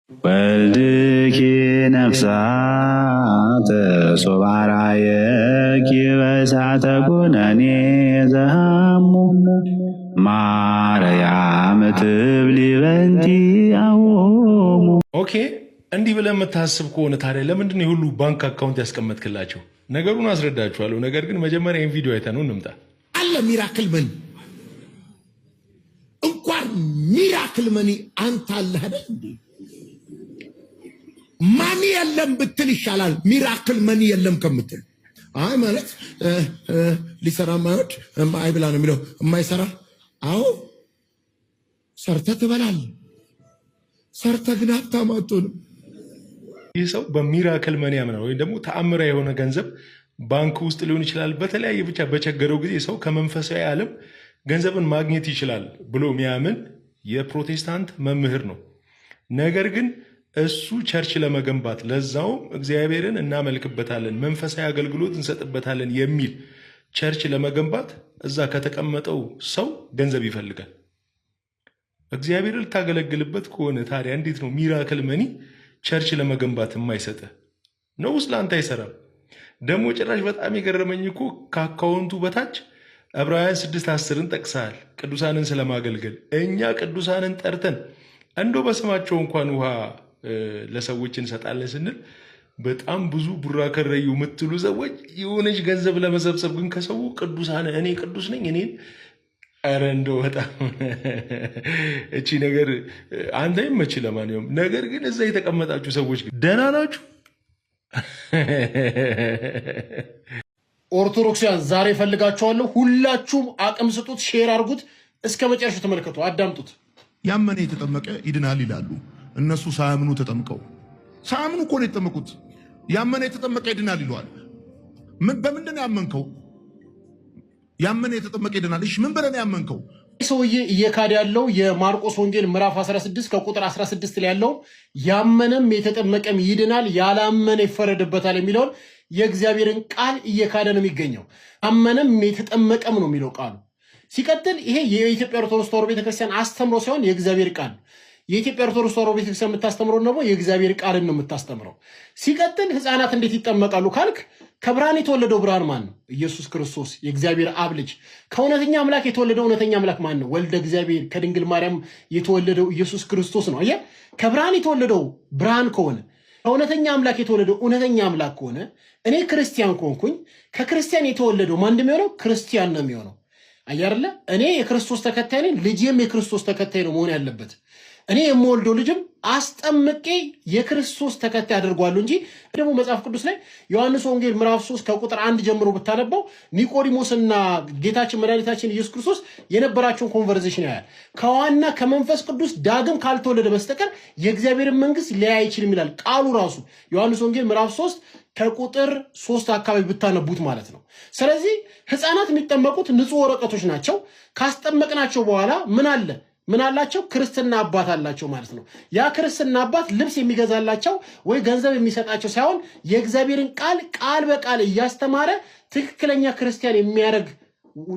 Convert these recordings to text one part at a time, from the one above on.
ወልድኪ ነፍሳተ ሶባራየኪ በእሳተ ኩነኔ ዘሃሙ ማርያም ትብሊ በንቲ አዎሙ። ኦኬ እንዲህ ብለህ የምታስብ ከሆነ ታዲያ ለምንድን ነው የሁሉ ባንክ አካውንት ያስቀመጥክላቸው? ነገሩን አስረዳችኋለሁ። ነገር ግን መጀመሪያ ይህን ቪዲዮ አይተነው እንምጣ። አለ ሚራክል መኒ እንኳን ሚራክል መኒ አንተ አለህ አይደል እንዴ? ማኒ የለም ብትል ይሻላል ሚራክል መኒ የለም ከምትል። አይ ማለት ሊሰራ ማይወድ አይብላ ነው የሚለው የማይሰራ። አዎ ሰርተህ ትበላለህ፣ ሰርተህ ግን ሀብታም አትሆንም። ይህ ሰው በሚራክል መኒ ያምናል፣ ወይም ደግሞ ተአምራዊ የሆነ ገንዘብ ባንክ ውስጥ ሊሆን ይችላል። በተለያየ ብቻ በቸገረው ጊዜ ሰው ከመንፈሳዊ ዓለም ገንዘብን ማግኘት ይችላል ብሎ የሚያምን የፕሮቴስታንት መምህር ነው። ነገር ግን እሱ ቸርች ለመገንባት ለዛውም እግዚአብሔርን እናመልክበታለን፣ መንፈሳዊ አገልግሎት እንሰጥበታለን የሚል ቸርች ለመገንባት እዛ ከተቀመጠው ሰው ገንዘብ ይፈልጋል። እግዚአብሔርን ልታገለግልበት ከሆነ ታዲያ እንዴት ነው ሚራክል መኒ ቸርች ለመገንባት የማይሰጥ ነው? ውስጥ ለአንተ አይሰራም። ደግሞ ጭራሽ በጣም የገረመኝ እኮ ከአካውንቱ በታች ዕብራውያን 6:10ን ጠቅሰሃል፣ ቅዱሳንን ስለማገልገል። እኛ ቅዱሳንን ጠርተን እንዶ በስማቸው እንኳን ውሃ ለሰዎች እንሰጣለን ስንል በጣም ብዙ ቡራ ከረዩ የምትሉ ሰዎች የሆነች ገንዘብ ለመሰብሰብ ግን ከሰው ቅዱሳን እኔ ቅዱስ ነኝ እኔን ኧረ እንደው በጣም እቺ ነገር አንተ ይመች። ለማንኛውም ነገር ግን እዛ የተቀመጣችሁ ሰዎች ደህና ናችሁ? ኦርቶዶክሳውያን ዛሬ ፈልጋችኋለሁ። ሁላችሁም አቅም ስጡት፣ ሼር አድርጉት፣ እስከ መጨረሻው ተመልከቱ፣ አዳምጡት። ያመነ የተጠመቀ ይድናል ይላሉ እነሱ ሳያምኑ ተጠምቀው። ሳያምኑ እኮ ነው የተጠመቁት። ያመነ የተጠመቀ ይድናል ይለዋል። በምንድን ነው ያመንከው? ያመነ የተጠመቀ ይድናል። እሺ ምን ብለህ ነው ያመንከው? ሰውዬ እየካደ ያለው የማርቆስ ወንጌል ምዕራፍ 16 ከቁጥር 16 ላይ ያለው ያመነም የተጠመቀም ይድናል ያላመነ ይፈረድበታል የሚለውን የእግዚአብሔርን ቃል እየካደ ነው የሚገኘው። ያመነም የተጠመቀም ነው የሚለው ቃሉ። ሲቀጥል ይሄ የኢትዮጵያ ኦርቶዶክስ ተዋሕዶ ቤተክርስቲያን አስተምሮ ሳይሆን የእግዚአብሔር ቃል። የኢትዮጵያ ኦርቶዶክስ ተዋሕዶ ቤተክርስቲያን የምታስተምረው ደግሞ የእግዚአብሔር ቃልን ነው የምታስተምረው። ሲቀጥል ህፃናት እንዴት ይጠመቃሉ ካልክ ከብርሃን የተወለደው ብርሃን ማን ነው? ኢየሱስ ክርስቶስ የእግዚአብሔር አብ ልጅ። ከእውነተኛ አምላክ የተወለደው እውነተኛ አምላክ ማን ነው? ወልደ እግዚአብሔር ከድንግል ማርያም የተወለደው ኢየሱስ ክርስቶስ ነው። አየህ፣ ከብርሃን የተወለደው ብርሃን ከሆነ ከእውነተኛ አምላክ የተወለደው እውነተኛ አምላክ ከሆነ እኔ ክርስቲያን ከሆንኩኝ ከክርስቲያን የተወለደው ማን እንደሚሆነው? ክርስቲያን ነው የሚሆነው። አየህ አይደለ? እኔ የክርስቶስ ተከታይ ነኝ፣ ልጄም የክርስቶስ ተከታይ ነው መሆን ያለበት። እኔ የምወልደው ልጅም አስጠምቄ የክርስቶስ ተከታይ አድርጓለሁ እንጂ ደግሞ መጽሐፍ ቅዱስ ላይ ዮሐንስ ወንጌል ምዕራፍ 3 ከቁጥር 1 ጀምሮ ብታነባው ኒቆዲሞስና ጌታችን መድኃኒታችን ኢየሱስ ክርስቶስ የነበራቸውን ኮንቨርሴሽን ያያል። ከዋና ከመንፈስ ቅዱስ ዳግም ካልተወለደ በስተቀር የእግዚአብሔርን መንግስት ሊያይ አይችልም ይላል ቃሉ ራሱ። ዮሐንስ ወንጌል ምዕራፍ 3 ከቁጥር 3 አካባቢ ብታነቡት ማለት ነው። ስለዚህ ህፃናት የሚጠመቁት ንጹህ ወረቀቶች ናቸው። ካስጠመቅናቸው በኋላ ምን አላቸው? ክርስትና አባት አላቸው ማለት ነው። ያ ክርስትና አባት ልብስ የሚገዛላቸው ወይ ገንዘብ የሚሰጣቸው ሳይሆን የእግዚአብሔርን ቃል በቃል እያስተማረ ትክክለኛ ክርስቲያን የሚያደርግ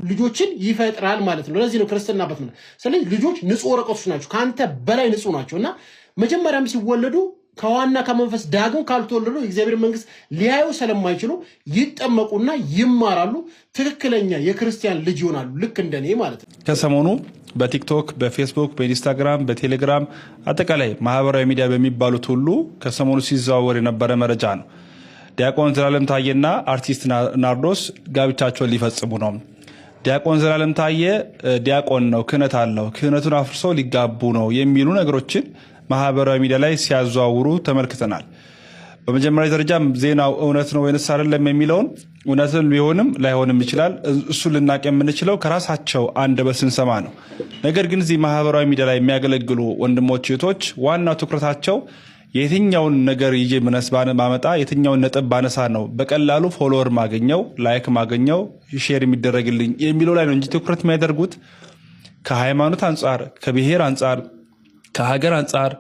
ልጆችን ይፈጥራል ማለት ነው። ለዚህ ነው ክርስትና አባት ማለት። ስለዚህ ልጆች ንጹህ ወረቀቶች ናቸው፣ ከአንተ በላይ ንጹህ ናቸው። እና መጀመሪያም ሲወለዱ ከዋና ከመንፈስ ዳግም ካልተወለዱ የእግዚአብሔር መንግስት ሊያዩ ስለማይችሉ ይጠመቁና ይማራሉ። ትክክለኛ የክርስቲያን ልጅ ይሆናሉ፣ ልክ እንደኔ ማለት ነው። ከሰሞኑ በቲክቶክ፣ በፌስቡክ፣ በኢንስታግራም፣ በቴሌግራም አጠቃላይ ማህበራዊ ሚዲያ በሚባሉት ሁሉ ከሰሞኑ ሲዘዋወር የነበረ መረጃ ነው። ዲያቆን ዘላለም ታዬና አርቲስት ናርዶስ ጋብቻቸውን ሊፈጽሙ ነው። ዲያቆን ዘላለም ታዬ ዲያቆን ነው፣ ክህነት አለው፣ ክህነቱን አፍርሶ ሊጋቡ ነው የሚሉ ነገሮችን ማህበራዊ ሚዲያ ላይ ሲያዘዋውሩ ተመልክተናል። በመጀመሪያ ደረጃ ዜናው እውነት ነው ወይንስ አይደለም የሚለውን እውነትን ሊሆንም ላይሆንም ይችላል። እሱን ልናቅ የምንችለው ከራሳቸው አንደበት ስንሰማ ነው። ነገር ግን እዚህ ማህበራዊ ሚዲያ ላይ የሚያገለግሉ ወንድሞች እህቶች ዋናው ትኩረታቸው የትኛውን ነገር ይዤ ባመጣ የትኛውን ነጥብ ባነሳ ነው በቀላሉ ፎሎወር ማገኘው፣ ላይክ ማገኘው፣ ሼር የሚደረግልኝ የሚለው ላይ ነው እንጂ ትኩረት የሚያደርጉት ከሃይማኖት አንጻር፣ ከብሔር አንጻር፣ ከሀገር አንጻር፣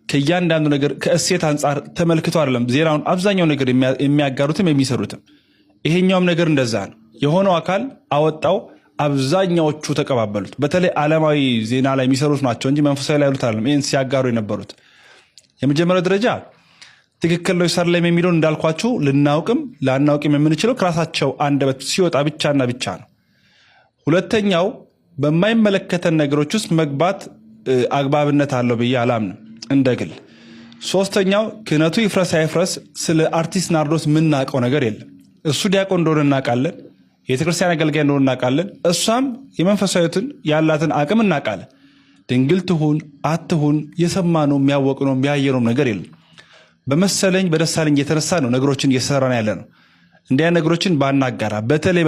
ከእያንዳንዱ ነገር ከእሴት አንጻር ተመልክቶ አይደለም ዜናውን አብዛኛው ነገር የሚያጋሩትም የሚሰሩትም። ይሄኛውም ነገር እንደዛ ነው። የሆነው አካል አወጣው፣ አብዛኛዎቹ ተቀባበሉት። በተለይ ዓለማዊ ዜና ላይ የሚሰሩት ናቸው እንጂ መንፈሳዊ ላይ ያሉት አይደለም ይህን ሲያጋሩ የነበሩት። የመጀመሪያው ደረጃ ትክክል ነው ኢየሩሳሌም የሚለውን እንዳልኳችሁ ልናውቅም ላናውቅም የምንችለው ከራሳቸው አንደበት ሲወጣ ብቻና ብቻ ነው። ሁለተኛው በማይመለከተን ነገሮች ውስጥ መግባት አግባብነት አለው ብዬ አላምንም እንደግል። ሶስተኛው ክህነቱ ይፍረስ አይፍረስ ስለ አርቲስት ናርዶስ የምናውቀው ነገር የለም። እሱ ዲያቆን እንደሆነ እናውቃለን፣ የቤተክርስቲያን አገልጋይ እንደሆነ እናውቃለን። እሷም የመንፈሳዊትን ያላትን አቅም እናውቃለን። ድንግል ትሁን አትሁን የሰማነው የሚያወቅነው የሚያየነው ነገር የለም። በመሰለኝ በደሳለኝ የተነሳ ነው ነገሮችን እየሰራን ያለ ነው። እንዲያ ነገሮችን ባናጋራ በተለይ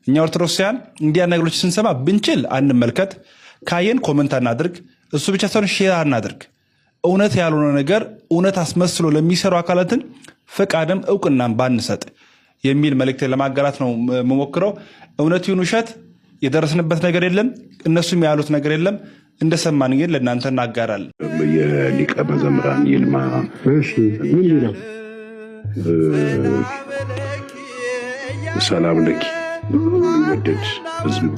እኛ ኦርቶዶክሳውያን እንዲያ ነገሮች ስንሰማ ብንችል አንመልከት፣ ካየን ኮመንት አናድርግ፣ እሱ ብቻ ሳይሆን ሼር አናድርግ። እውነት ያልሆነ ነገር እውነት አስመስሎ ለሚሰሩ አካላትን ፈቃድም እውቅናም ባንሰጥ የሚል መልእክት ለማጋራት ነው መሞክረው። እውነት ይሁን ውሸት የደረስንበት ነገር የለም፣ እነሱም ያሉት ነገር የለም። እንደሰማን ግን ለእናንተ እናጋራለን። የሊቀ መዘምራን ይልማ ምን ይላል? ሰላም ለኪ ወደድ ህዝቡ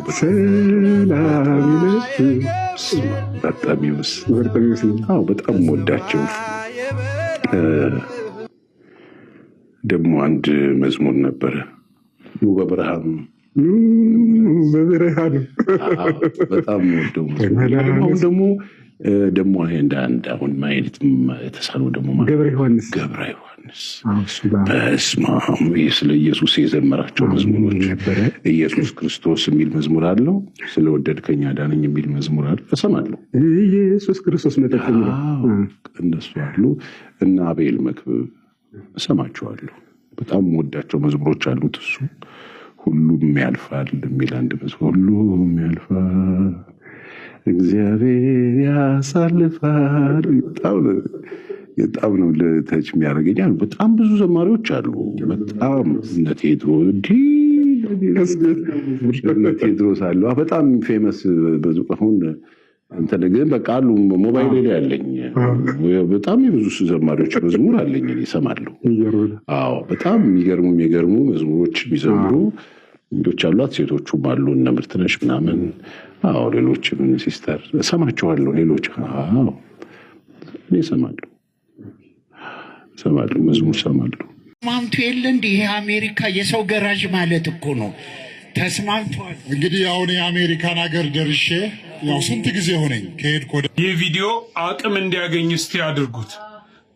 በጣም በጣም ወዳቸው። ደግሞ አንድ መዝሙር ነበረ በብርሃን በጣም ወደው። አሁን ደግሞ አሁን ማየት የተሳነው ደግሞ ገብረ ዮሐንስ በስመ አብ ስለ ኢየሱስ የዘመራቸው መዝሙሮች ኢየሱስ ክርስቶስ የሚል መዝሙር አለው። ስለወደድከኝ አዳነኝ የሚል መዝሙር አለ። እሰማለሁ። ኢየሱስ ክርስቶስ መጠቀም እነሱ አሉ እና አቤል መክብብ እሰማቸዋለሁ። በጣም ወዳቸው መዝሙሮች አሉት። እሱ ሁሉም ያልፋል የሚል አንድ መዝሙር፣ ሁሉም ያልፋል እግዚአብሔር ያሳልፋል። በጣም ነው ለተች የሚያደርገኛል። በጣም ብዙ ዘማሪዎች አሉ። በጣም እነ ቴድሮስ አሉ። በጣም ፌመስ አሁን አንተ ግን በቃ አሉ ሞባይል ላይ ያለኝ በጣም የብዙ ዘማሪዎች መዝሙር አለኝ እሰማለሁ። አዎ በጣም የሚገርሙ መዝሙሮች የሚዘምሩ እንዶች አሏት። ሴቶቹም አሉ እነ ምርትነሽ ምናምን። አዎ ሌሎችም ሲስተር እሰማቸዋለሁ። ሌሎች አዎ እኔ እሰማለሁ መዝሙር እሰማለሁ። ተስማምቶ የለ እንዲህ ይሄ አሜሪካ የሰው ገራዥ ማለት እኮ ነው። ተስማምቷል። እንግዲህ አሁን የአሜሪካን ሀገር ደርሼ ያው ስንት ጊዜ ሆነኝ ከሄድኩ። ይህ ቪዲዮ አቅም እንዲያገኝ እስቲ አድርጉት።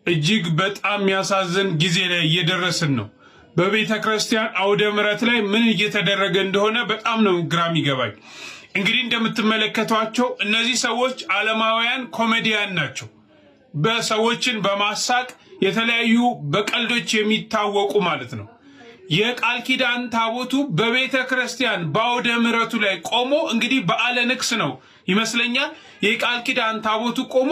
እጅግ በጣም የሚያሳዝን ጊዜ ላይ እየደረስን ነው። በቤተ ክርስቲያን አውደ ምሕረት ላይ ምን እየተደረገ እንደሆነ በጣም ነው ግራም ይገባኝ። እንግዲህ እንደምትመለከቷቸው እነዚህ ሰዎች ዓለማውያን ኮሜዲያን ናቸው። በሰዎችን በማሳቅ የተለያዩ በቀልዶች የሚታወቁ ማለት ነው። የቃል ኪዳን ታቦቱ በቤተ ክርስቲያን በአውደ ምሕረቱ ላይ ቆሞ እንግዲህ በዓለ ንግስ ነው ይመስለኛል። የቃል ኪዳን ታቦቱ ቆሞ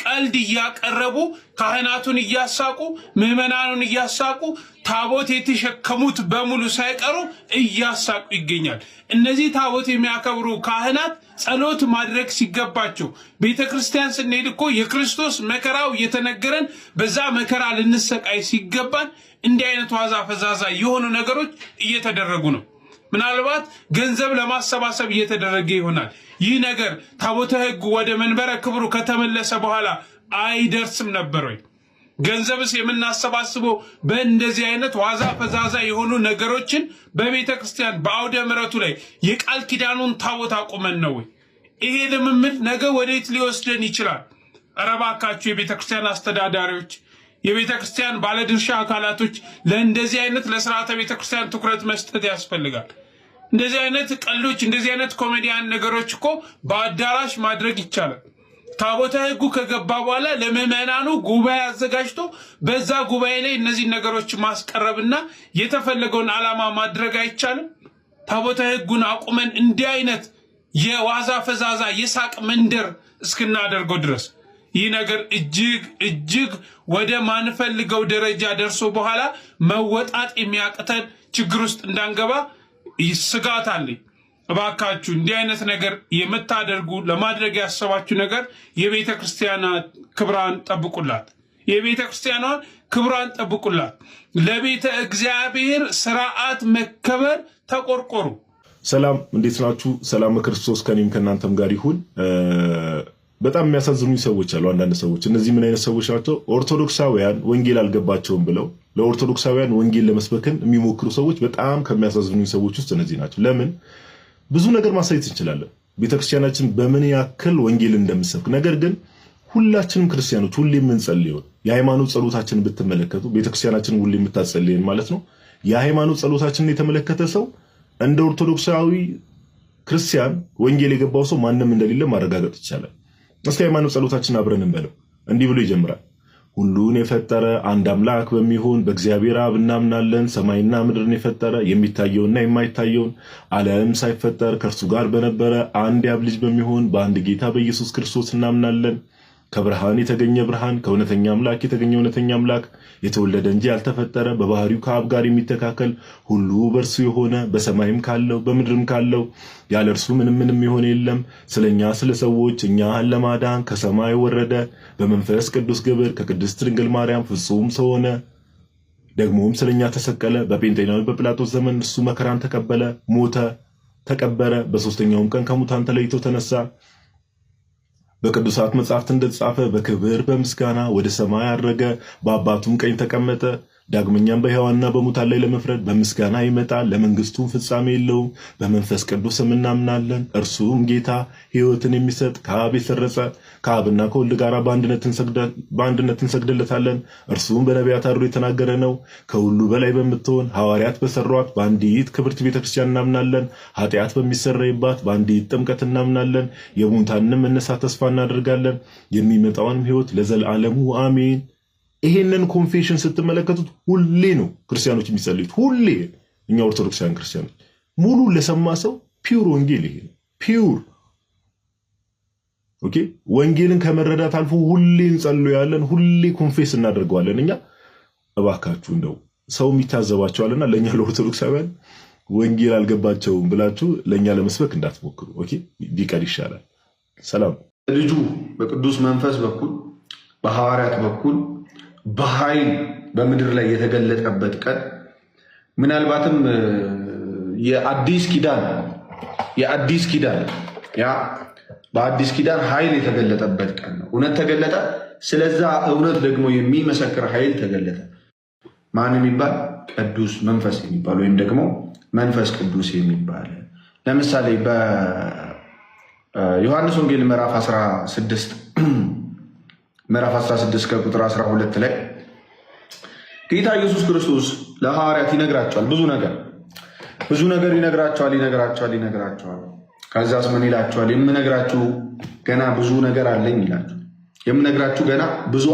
ቀልድ እያቀረቡ ካህናቱን እያሳቁ ምዕመናኑን እያሳቁ ታቦት የተሸከሙት በሙሉ ሳይቀሩ እያሳቁ ይገኛል። እነዚህ ታቦት የሚያከብሩ ካህናት ጸሎት ማድረግ ሲገባቸው ቤተ ክርስቲያን ስንሄድ እኮ የክርስቶስ መከራው እየተነገረን በዛ መከራ ልንሰቃይ ሲገባን እንዲህ አይነት ዋዛ ፈዛዛ የሆኑ ነገሮች እየተደረጉ ነው። ምናልባት ገንዘብ ለማሰባሰብ እየተደረገ ይሆናል። ይህ ነገር ታቦተ ሕጉ ወደ መንበረ ክብሩ ከተመለሰ በኋላ አይደርስም ነበር ወይ? ገንዘብስ የምናሰባስበው በእንደዚህ አይነት ዋዛ ፈዛዛ የሆኑ ነገሮችን በቤተ ክርስቲያን በአውደ ምሕረቱ ላይ የቃል ኪዳኑን ታቦት አቁመን ነው ወይ? ይሄ ልምምድ ነገ ወዴት ሊወስደን ይችላል? ኧረ እባካችሁ የቤተ ክርስቲያን አስተዳዳሪዎች፣ የቤተ ክርስቲያን ባለድርሻ አካላቶች ለእንደዚህ አይነት ለስርዓተ ቤተ ክርስቲያን ትኩረት መስጠት ያስፈልጋል። እንደዚህ አይነት ቀልዶች፣ እንደዚህ አይነት ኮሜዲያን ነገሮች እኮ በአዳራሽ ማድረግ ይቻላል። ታቦተ ሕጉ ከገባ በኋላ ለምዕመናኑ ጉባኤ አዘጋጅቶ በዛ ጉባኤ ላይ እነዚህ ነገሮች ማስቀረብና የተፈለገውን ዓላማ ማድረግ አይቻልም? ታቦተ ሕጉን አቁመን እንዲህ አይነት የዋዛ ፈዛዛ የሳቅ መንደር እስክናደርገው ድረስ ይህ ነገር እጅግ ወደ ማንፈልገው ደረጃ ደርሶ በኋላ መወጣት የሚያቅተን ችግር ውስጥ እንዳንገባ ስጋት አለኝ። እባካችሁ እንዲህ አይነት ነገር የምታደርጉ ለማድረግ ያሰባችሁ ነገር የቤተ ክርስቲያን ክብራን ጠብቁላት። የቤተ ክርስቲያኗን ክብራን ጠብቁላት። ለቤተ እግዚአብሔር ስርዓት መከበር ተቆርቆሩ። ሰላም፣ እንዴት ናችሁ? ሰላም ክርስቶስ ከኔም ከእናንተም ጋር ይሁን። በጣም የሚያሳዝኑኝ ሰዎች አሉ። አንዳንድ ሰዎች እነዚህ ምን አይነት ሰዎች ናቸው? ኦርቶዶክሳውያን ወንጌል አልገባቸውም ብለው ለኦርቶዶክሳውያን ወንጌል ለመስበክን የሚሞክሩ ሰዎች በጣም ከሚያሳዝኑኝ ሰዎች ውስጥ እነዚህ ናቸው። ለምን? ብዙ ነገር ማሳየት እንችላለን ቤተክርስቲያናችን በምን ያክል ወንጌል እንደምትሰብክ። ነገር ግን ሁላችንም ክርስቲያኖች ሁሌ የምንጸልየው የሃይማኖት ጸሎታችንን ብትመለከቱ ቤተክርስቲያናችን ሁሌ የምታጸልየን ማለት ነው የሃይማኖት ጸሎታችንን የተመለከተ ሰው እንደ ኦርቶዶክሳዊ ክርስቲያን ወንጌል የገባው ሰው ማንም እንደሌለ ማረጋገጥ ይቻላል። እስኪ ሃይማኖት ጸሎታችን አብረን እንበለው። እንዲህ ብሎ ይጀምራል። ሁሉን የፈጠረ አንድ አምላክ በሚሆን በእግዚአብሔር አብ እናምናለን። ሰማይና ምድርን የፈጠረ የሚታየውና የማይታየውን ዓለም ሳይፈጠር ከእርሱ ጋር በነበረ አንድ የአብ ልጅ በሚሆን በአንድ ጌታ በኢየሱስ ክርስቶስ እናምናለን። ከብርሃን የተገኘ ብርሃን፣ ከእውነተኛ አምላክ የተገኘ እውነተኛ አምላክ፣ የተወለደ እንጂ ያልተፈጠረ፣ በባህሪው ከአብ ጋር የሚተካከል፣ ሁሉ በእርሱ የሆነ፣ በሰማይም ካለው በምድርም ካለው ያለ እርሱ ምንም የሆነ የለም። ስለኛ ስለ ሰዎች እኛን ለማዳን ከሰማይ ወረደ። በመንፈስ ቅዱስ ግብር ከቅድስት ድንግል ማርያም ፍጹም ሰው ሆነ። ደግሞም ስለኛ ተሰቀለ። በጴንጤናዊ በጲላጦስ ዘመን እሱ መከራን ተቀበለ፣ ሞተ፣ ተቀበረ። በሶስተኛውም ቀን ከሙታን ተለይቶ ተነሳ። በቅዱሳት መጻሕፍት እንደተጻፈ በክብር በምስጋና ወደ ሰማይ አረገ፣ በአባቱም ቀኝ ተቀመጠ። ዳግመኛም በሕያዋንና በሙታን ላይ ለመፍረድ በምስጋና ይመጣል። ለመንግስቱም ፍጻሜ የለውም። በመንፈስ ቅዱስም እናምናለን። እርሱም ጌታ ሕይወትን የሚሰጥ ከአብ የሰረጸ ከአብና ከወልድ ጋር በአንድነት እንሰግድለታለን። እርሱም በነቢያት አድሮ የተናገረ ነው። ከሁሉ በላይ በምትሆን ሐዋርያት በሰሯት በአንዲት ክብርት ቤተክርስቲያን እናምናለን። ኃጢአት በሚሰረይባት በአንዲት ጥምቀት እናምናለን። የሙታንንም መነሳት ተስፋ እናደርጋለን። የሚመጣውንም ሕይወት ለዘላለሙ አሜን። ይሄንን ኮንፌሽን ስትመለከቱት ሁሌ ነው ክርስቲያኖች የሚጸልዩት። ሁሌ እኛ ኦርቶዶክሳውያን ክርስቲያኖች ሙሉ ለሰማ ሰው ፒውር ወንጌል ይሄ ነው። ፒውር ኦኬ። ወንጌልን ከመረዳት አልፎ ሁሌ እንጸልያለን፣ ሁሌ ኮንፌስ እናደርገዋለን። እኛ እባካችሁ እንደው ሰው የሚታዘባቸዋልና ለእኛ ለኦርቶዶክሳውያን ወንጌል አልገባቸውም ብላችሁ ለእኛ ለመስበክ እንዳትሞክሩ። ኦኬ፣ ቢቀር ይሻላል። ሰላም። ልጁ በቅዱስ መንፈስ በኩል በሐዋርያት በኩል በኃይል በምድር ላይ የተገለጠበት ቀን ምናልባትም የአዲስ ኪዳን ያ በአዲስ ኪዳን ኃይል የተገለጠበት ቀን ነው። እውነት ተገለጠ። ስለዛ እውነት ደግሞ የሚመሰክር ኃይል ተገለጠ። ማን የሚባል? ቅዱስ መንፈስ የሚባል ወይም ደግሞ መንፈስ ቅዱስ የሚባል። ለምሳሌ በዮሐንስ ወንጌል ምዕራፍ 16 ከቁጥር 12 ላይ ጌታ ኢየሱስ ክርስቶስ ለሐዋርያት ይነግራቸዋል። ብዙ ነገር ይነግራቸዋል። ከዛስ ምን ይላቸዋል? የምነግራችሁ ገና ብዙ ነገር አለኝ ይላቸዋል። የምነግራችሁ ገና ብዙ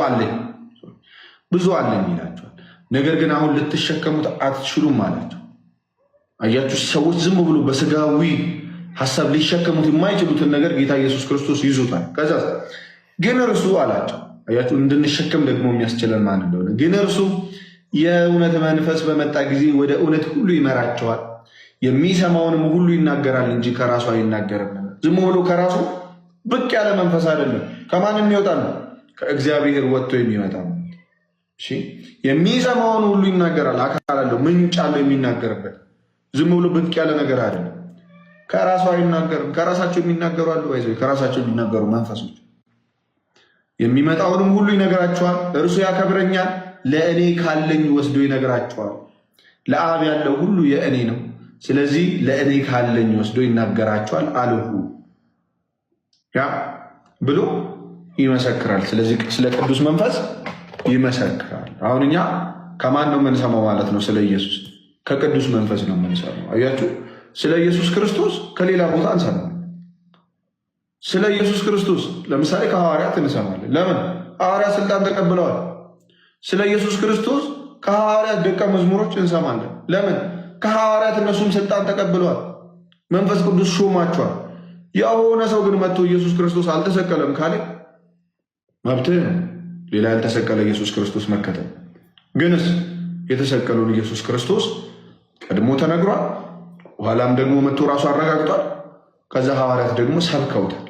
አለኝ ይላቸዋል። ነገር ግን አሁን ልትሸከሙት አትችሉም አላቸው። አያችሁ፣ ሰዎች ዝም ብሎ በስጋዊ ሐሳብ ሊሸከሙት የማይችሉትን ነገር ጌታ ኢየሱስ ክርስቶስ ይዞታል። ከዛ ግን እርሱ አላቸው። አያችሁ፣ እንድንሸከም ደግሞ የሚያስችለን ማን እንደሆነ። ግን እርሱ የእውነት መንፈስ በመጣ ጊዜ ወደ እውነት ሁሉ ይመራቸዋል። የሚሰማውንም ሁሉ ይናገራል እንጂ ከራሱ አይናገርም። ዝም ብሎ ከራሱ ብቅ ያለ መንፈስ አይደለም። ከማን የሚወጣ ነው? ከእግዚአብሔር ወጥቶ የሚመጣ ነው። የሚሰማውን ሁሉ ይናገራል። አካል አለው፣ ምንጭ አለው የሚናገርበት። ዝም ብሎ ብቅ ያለ ነገር አይደለም። ከራሱ አይናገርም። ከራሳቸው የሚናገሩ አሉ። ከራሳቸው የሚናገሩ መንፈሶች የሚመጣውንም ሁሉ ይነግራቸዋል። እርሱ ያከብረኛል፣ ለእኔ ካለኝ ወስዶ ይነግራቸዋል። ለአብ ያለው ሁሉ የእኔ ነው። ስለዚህ ለእኔ ካለኝ ወስዶ ይናገራቸዋል አልሁ ያ ብሎ ይመሰክራል። ስለዚህ ስለ ቅዱስ መንፈስ ይመሰክራል። አሁን እኛ ከማን ነው የምንሰማው ማለት ነው? ስለ ኢየሱስ ከቅዱስ መንፈስ ነው የምንሰማው። አያችሁ፣ ስለ ኢየሱስ ክርስቶስ ከሌላ ቦታ እንሰማለን። ስለ ኢየሱስ ክርስቶስ ለምሳሌ ከሐዋርያት እንሰማለን። ለምን? ሐዋርያት ስልጣን ተቀብለዋል። ስለ ኢየሱስ ክርስቶስ ከሐዋርያት ደቀ መዝሙሮች እንሰማለን። ለምን? ከሐዋርያት እነሱም ስልጣን ተቀብለዋል። መንፈስ ቅዱስ ሾማቸዋል። የሆነ ሰው ግን መጥቶ ኢየሱስ ክርስቶስ አልተሰቀለም ካለ መብትህ ነው ሌላ ያልተሰቀለ ኢየሱስ ክርስቶስ መከተል። ግንስ የተሰቀለውን ኢየሱስ ክርስቶስ ቀድሞ ተነግሯል። በኋላም ደግሞ መጥቶ ራሱ አረጋግጧል። ከዛ ሐዋርያት ደግሞ ሰብከውታል።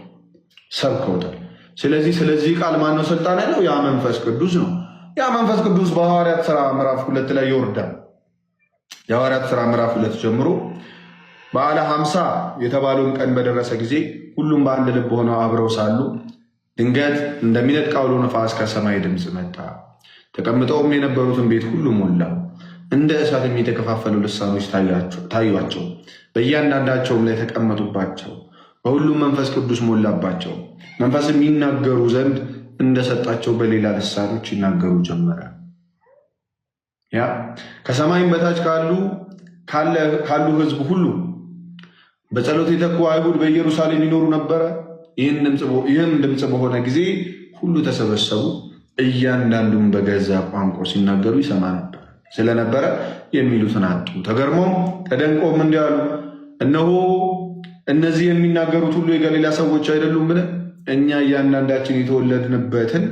ስለዚህ ቃል ማነው ስልጣን ያለው? ያ መንፈስ ቅዱስ ነው። ያ መንፈስ ቅዱስ በሐዋርያት ሥራ ምዕራፍ 2 ላይ ይወርዳል። የሐዋርያት ሥራ ምዕራፍ 2 ጀምሮ በዓለ 50 የተባለውን ቀን በደረሰ ጊዜ ሁሉም በአንድ ልብ ሆነው አብረው ሳሉ ድንገት እንደሚነጥቅ አውሎ ነፋስ ከሰማይ ድምፅ መጣ። ተቀምጠውም የነበሩትን ቤት ሁሉ ሞላው። እንደ እሳትም የተከፋፈሉ ልሳኖች ታዩአቸው፣ በእያንዳንዳቸውም ላይ ተቀመጡባቸው። በሁሉም መንፈስ ቅዱስ ሞላባቸው። መንፈስም ይናገሩ ዘንድ እንደሰጣቸው በሌላ ልሳኖች ይናገሩ ጀመረ። ያ ከሰማይም በታች ካሉ ሕዝብ ሁሉ በጸሎት የተኩ አይሁድ በኢየሩሳሌም ይኖሩ ነበረ። ይህም ድምፅ በሆነ ጊዜ ሁሉ ተሰበሰቡ። እያንዳንዱም በገዛ ቋንቋ ሲናገሩ ይሰማ ነበር ስለነበረ የሚሉትን አጡ። ተገርሞም ተደንቆም እንዲህ አሉ፣ እነሆ እነዚህ የሚናገሩት ሁሉ የገሊላ ሰዎች አይደሉምን? እኛ እያንዳንዳችን የተወለድንበትን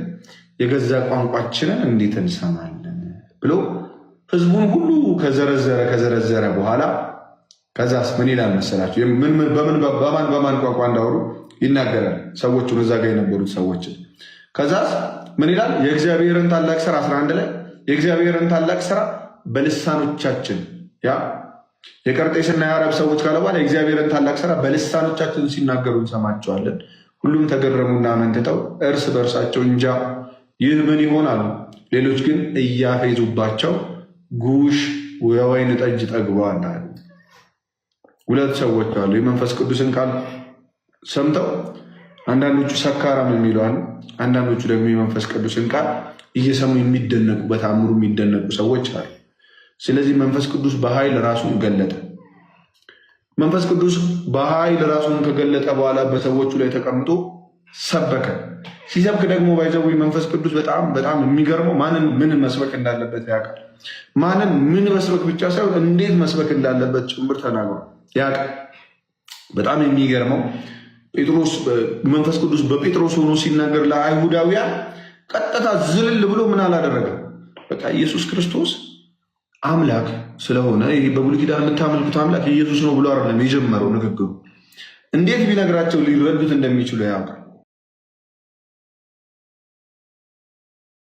የገዛ ቋንቋችንን እንዴት እንሰማለን? ብሎ ህዝቡን ሁሉ ከዘረዘረ በኋላ ከዛስ ምን ይላል መሰላችሁ? በማን ቋንቋ እንዳወሩ ይናገራል። ሰዎቹን እዛ ጋር የነበሩት ሰዎችን ከዛስ ምን ይላል? የእግዚአብሔርን ታላቅ ስራ 11 ላይ የእግዚአብሔርን ታላቅ ስራ በልሳኖቻችን የቀርጤስና የአረብ ሰዎች ካለ በኋላ የእግዚአብሔርን ታላቅ ስራ በልሳኖቻችን ሲናገሩ እንሰማቸዋለን። ሁሉም ተገረሙና መንትተው እርስ በእርሳቸው እንጃ ይህ ምን ይሆን አሉ። ሌሎች ግን እያፌዙባቸው ጉሽ የወይን ጠጅ ጠግበዋል አሉ። ሁለት ሰዎች አሉ የመንፈስ ቅዱስን ቃል ሰምተው አንዳንዶቹ ሰካራም የሚለዋል፣ አንዳንዶቹ ደግሞ የመንፈስ ቅዱስን ቃል እየሰሙ የሚደነቁ በተአምሩ የሚደነቁ ሰዎች አሉ። ስለዚህ መንፈስ ቅዱስ በኃይል ራሱን ገለጠ። መንፈስ ቅዱስ በኃይል ራሱን ከገለጠ በኋላ በሰዎቹ ላይ ተቀምጦ ሰበከ። ሲሰብክ ደግሞ ባይዘው መንፈስ ቅዱስ በጣም የሚገርመው ማንን ምን መስበክ እንዳለበት ያውቃል። ማንን ምን መስበክ ብቻ ሳይሆን እንዴት መስበክ እንዳለበት ጭምር ተናግሯል ያውቃል። በጣም የሚገርመው መንፈስ ቅዱስ በጴጥሮስ ሆኖ ሲናገር ለአይሁዳውያን ቀጥታ ዝልል ብሎ ምን አላደረገም። በቃ ኢየሱስ ክርስቶስ አምላክ ስለሆነ ይህ በብሉይ ኪዳን የምታመልኩት አምላክ ኢየሱስ ነው ብሎ አይደለም የጀመረው ንግግሩ። እንዴት ቢነግራቸው ሊረዱት እንደሚችሉ ያውቃል።